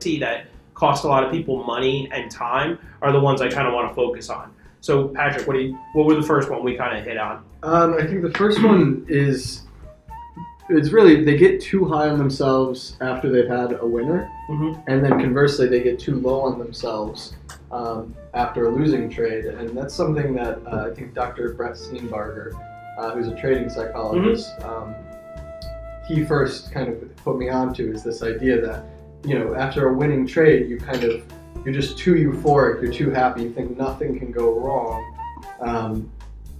see that cost a lot of people money and time are the ones I kind of want to focus on. So Patrick, what were the first one we kind of hit on? I think the first one is, it's really, they get too high on themselves after they've had a winner, and then conversely they get too low on themselves after a losing trade, and that's something that I think Dr. Brett Steenbarger, who's a trading psychologist, he first kind of put me onto, is this idea that, you know, after a winning trade, you're just too euphoric, you're too happy, you think nothing can go wrong,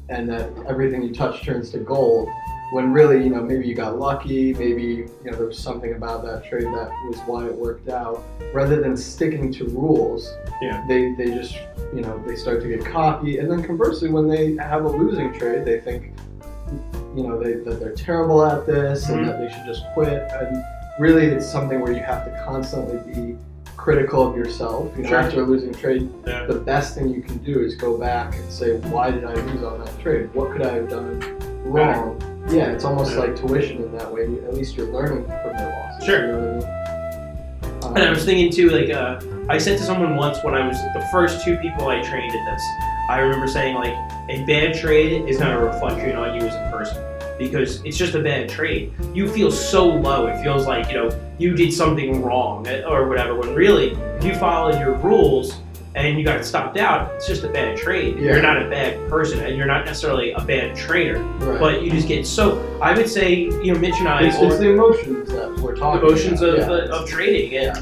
and that everything you touch turns to gold, when really, you know, maybe you got lucky, maybe, you know, there was something about that trade that was why it worked out. Rather than sticking to rules, they just, you know, they start to get cocky, and then conversely, when they have a losing trade, they think, you know, that they're terrible at this and that they should just quit. And really, it's something where you have to constantly be critical of yourself. You know, after a losing trade, the best thing you can do is go back and say, why did I lose on that trade? What could I have done wrong? Yeah, it's almost like tuition in that way. At least you're learning from your losses. Sure. You know what I mean? And I was thinking too, like, I said to someone once when I was the first two people I trained in this, I remember saying, like, a bad trade is not a reflection on you as a person, because it's just a bad trade. You feel so low, it feels like, you know, you did something wrong or whatever, when really, if you follow your rules and you got stopped out, it's just a bad trade. You're not a bad person, and you're not necessarily a bad trader, but you just get so, I would say, you know, Mitch and I... It's the emotions that we're talking about. Emotions of trading,